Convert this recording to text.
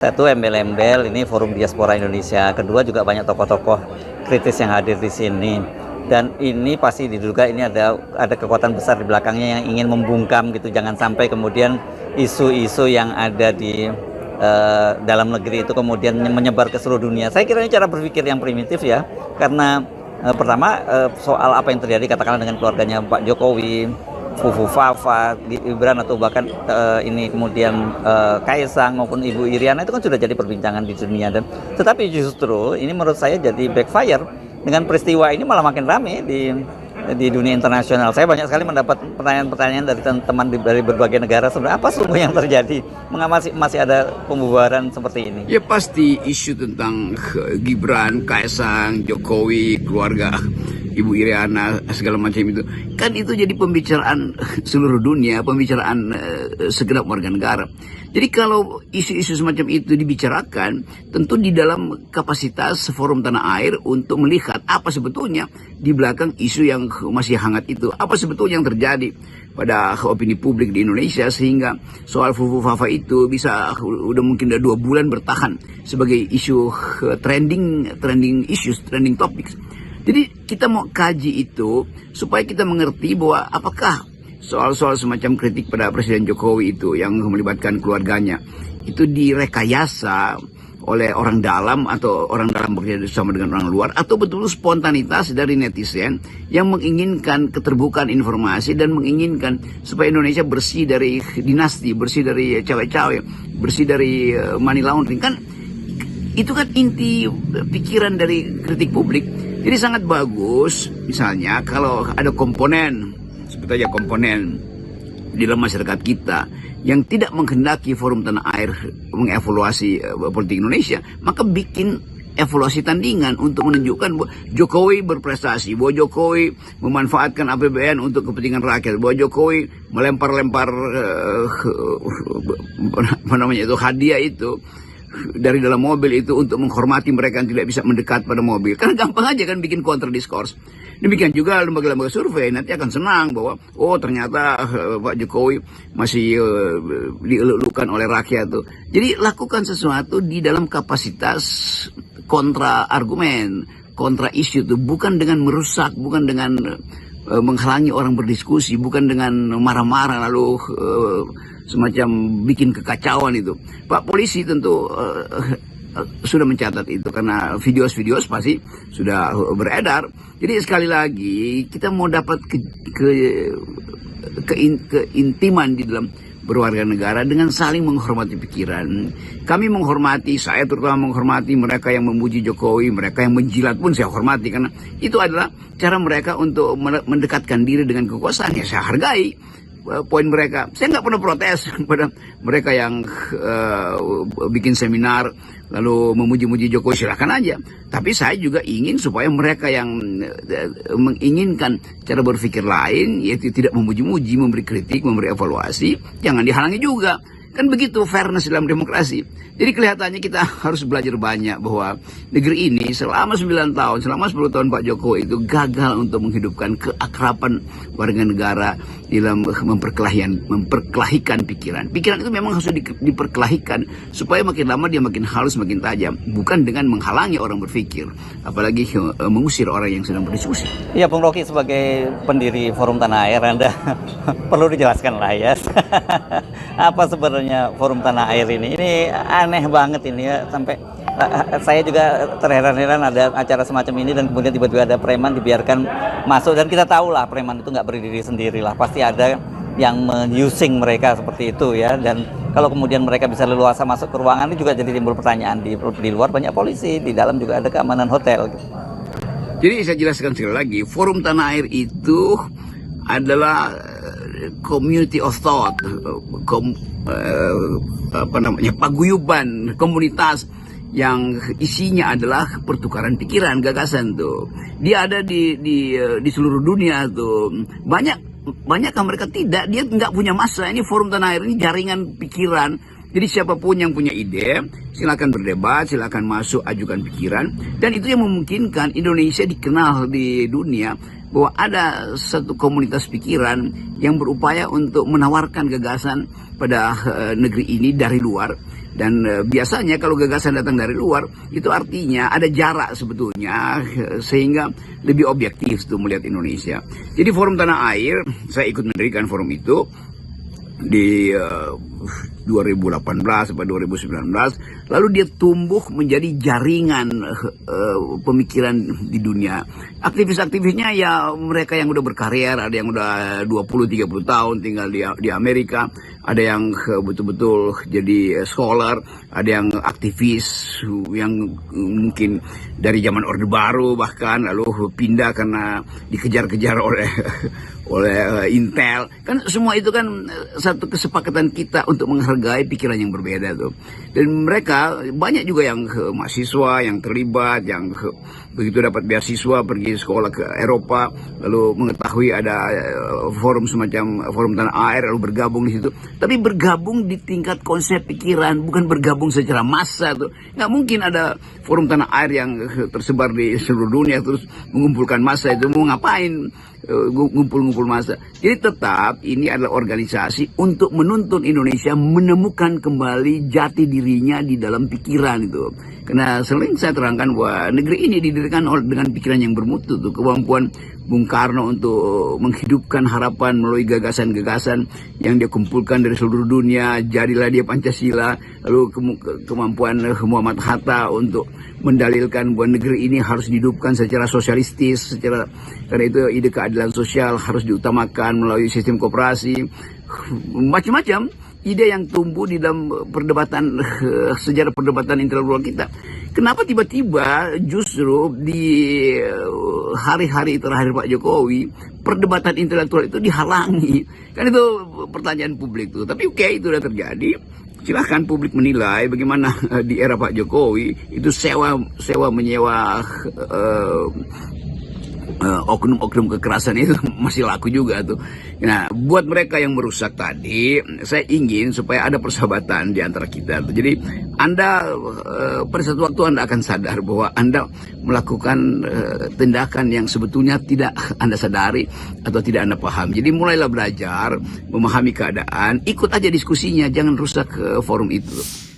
Satu, embel-embel ini Forum Diaspora Indonesia. Kedua, juga banyak tokoh-tokoh kritis yang hadir di sini. Dan ini pasti diduga ini ada kekuatan besar di belakangnya yang ingin membungkam gitu. Jangan sampai kemudian isu-isu yang ada di dalam negeri itu kemudian menyebar ke seluruh dunia. Saya kira ini cara berpikir yang primitif ya. Karena pertama soal apa yang terjadi katakanlah dengan keluarganya Pak Jokowi, Fufu Fafa, Gibran atau bahkan ini kemudian Kaisang maupun Ibu Iriana itu kan sudah jadi perbincangan di dunia. Dan tetapi justru ini menurut saya jadi backfire dengan peristiwa ini malah makin rame di dunia internasional. Saya banyak sekali mendapat pertanyaan-pertanyaan dari teman-teman dari berbagai negara sebenarnya apa sungguh yang terjadi, mengapa masih ada pembubaran seperti ini. Ya pasti isu tentang Gibran, Kaisang, Jokowi, keluarga Ibu Iriana segala macam itu kan itu jadi pembicaraan seluruh dunia, pembicaraan segenap warga negara. Jadi kalau isu-isu semacam itu dibicarakan, tentu di dalam kapasitas forum tanah air untuk melihat apa sebetulnya di belakang isu yang masih hangat itu, apa sebetulnya yang terjadi pada opini publik di Indonesia sehingga soal Fufu Fafa itu bisa udah mungkin 2 bulan bertahan sebagai isu trending issues, trending topics. Jadi kita mau kaji itu supaya kita mengerti bahwa apakah soal-soal semacam kritik pada Presiden Jokowi itu yang melibatkan keluarganya itu direkayasa oleh orang dalam atau orang dalam bekerja sama dengan orang luar, atau betul-betul spontanitas dari netizen yang menginginkan keterbukaan informasi dan menginginkan supaya Indonesia bersih dari dinasti, bersih dari cawe-cawe, bersih dari money laundering. Kan itu kan inti pikiran dari kritik publik. Jadi sangat bagus misalnya kalau ada komponen, sebut aja komponen di dalam masyarakat kita yang tidak menghendaki forum tanah air mengevaluasi politik Indonesia, maka bikin evaluasi tandingan untuk menunjukkan bahwa Jokowi berprestasi, bahwa Jokowi memanfaatkan APBN untuk kepentingan rakyat, bahwa Jokowi melempar-lempar hadiah itu dari dalam mobil itu untuk menghormati mereka yang tidak bisa mendekat pada mobil. Kan gampang aja kan bikin counter discourse. Demikian juga lembaga-lembaga survei nanti akan senang bahwa oh ternyata Pak Jokowi masih dielulukan oleh rakyat tuh. Jadi lakukan sesuatu di dalam kapasitas kontra argumen, kontra isu itu, bukan dengan merusak, bukan dengan menghalangi orang berdiskusi, bukan dengan marah-marah lalu semacam bikin kekacauan itu. Pak polisi tentu sudah mencatat itu karena video pasti sudah beredar. Jadi sekali lagi kita mau dapat keintiman di dalam berwarga negara dengan saling menghormati pikiran. Kami menghormati, saya terutama menghormati mereka yang memuji Jokowi, mereka yang menjilat pun saya hormati karena itu adalah cara mereka untuk mendekatkan diri dengan kekuasaan. Ya saya hargai poin mereka. Saya nggak pernah protes pada mereka yang bikin seminar lalu memuji-muji Jokowi, silahkan aja. Tapi saya juga ingin supaya mereka yang menginginkan cara berpikir lain, yaitu tidak memuji-muji, memberi kritik, memberi evaluasi, jangan dihalangi juga. Kan begitu fairness dalam demokrasi. Jadi kelihatannya kita harus belajar banyak bahwa negeri ini selama 9 tahun, selama 10 tahun Pak Jokowi itu gagal untuk menghidupkan keakraban warga negara dalam memperkelahikan pikiran. Pikiran itu memang harus diperkelahikan supaya makin lama dia makin halus, makin tajam. Bukan dengan menghalangi orang berpikir, apalagi mengusir orang yang sedang berdiskusi. Ya, Bung Rocky sebagai pendiri Forum Tanah Air, Anda perlu dijelaskan lah ya. Apa sebenarnya Forum Tanah Air ini? Ini aneh banget ini ya, sampai saya juga terheran-heran ada acara semacam ini dan kemudian tiba-tiba ada preman dibiarkan masuk, dan kita tahu lah preman itu nggak berdiri sendiri lah, pasti ada yang men-using mereka seperti itu ya. Dan kalau kemudian mereka bisa leluasa masuk ke ruangan, ini juga jadi timbul pertanyaan, di luar banyak polisi, di dalam juga ada keamanan hotel gitu. Jadi saya jelaskan sekali lagi, Forum Tanah Air itu adalah community of thought, paguyuban komunitas yang isinya adalah pertukaran pikiran, gagasan tuh. Dia ada di seluruh dunia tuh. Banyak mereka tidak, dia nggak punya masa. Ini Forum Tanah Air ini jaringan pikiran. Jadi siapapun yang punya ide, silakan berdebat, silakan masuk, ajukan pikiran. Dan itu yang memungkinkan Indonesia dikenal di dunia bahwa ada satu komunitas pikiran yang berupaya untuk menawarkan gagasan pada negeri ini dari luar. Dan biasanya kalau gagasan datang dari luar, itu artinya ada jarak sebetulnya, sehingga lebih objektif tuh melihat Indonesia. Jadi Forum Tanah Air, saya ikut mendirikan forum itu di 2018 sampai 2019, lalu dia tumbuh menjadi jaringan pemikiran di dunia. Aktivis-aktivisnya ya mereka yang udah berkarir, ada yang udah 20-30 tahun tinggal di Amerika, ada yang betul-betul jadi scholar, ada yang aktivis yang mungkin dari zaman Orde Baru bahkan, lalu pindah karena dikejar-kejar oleh Intel. Kan semua itu kan satu kesepakatan kita untuk menghargai pikiran yang berbeda tuh. Dan mereka banyak juga yang mahasiswa yang terlibat, yang begitu dapat beasiswa pergi sekolah ke Eropa, lalu mengetahui ada forum semacam Forum Tanah Air, lalu bergabung di situ. Tapi bergabung di tingkat konsep pikiran, bukan bergabung secara massa tuh. Nggak mungkin ada Forum Tanah Air yang tersebar di seluruh dunia terus mengumpulkan massa. Itu mau ngapain ngumpul-ngumpul massa? Jadi tetap ini adalah organisasi untuk menuntun Indonesia menemukan kembali jati dirinya di dalam pikiran itu. Karena sering saya terangkan bahwa negeri ini didirikan dengan pikiran yang bermutu tuh, kemampuan Bung Karno untuk menghidupkan harapan melalui gagasan-gagasan yang dia kumpulkan dari seluruh dunia, jadilah dia Pancasila, lalu kemampuan Muhammad Hatta untuk mendalilkan bahwa negeri ini harus dihidupkan secara sosialistis, karena itu ide keadilan sosial harus diutamakan melalui sistem koperasi, macam-macam ide yang tumbuh di dalam perdebatan sejarah perdebatan intelektual kita. Kenapa tiba-tiba justru di hari-hari terakhir Pak Jokowi perdebatan intelektual itu dihalangi? Kan itu pertanyaan publik tuh. Tapi oke, itu sudah terjadi. Silahkan publik menilai bagaimana di era Pak Jokowi itu sewa menyewa oknum-oknum kekerasan itu masih laku juga tuh. Nah, buat mereka yang merusak tadi, saya ingin supaya ada persahabatan di antara kita tuh. Jadi Anda pada suatu waktu Anda akan sadar bahwa Anda melakukan tindakan yang sebetulnya tidak Anda sadari atau tidak Anda paham. Jadi mulailah belajar memahami keadaan, ikut aja diskusinya, jangan rusak forum itu.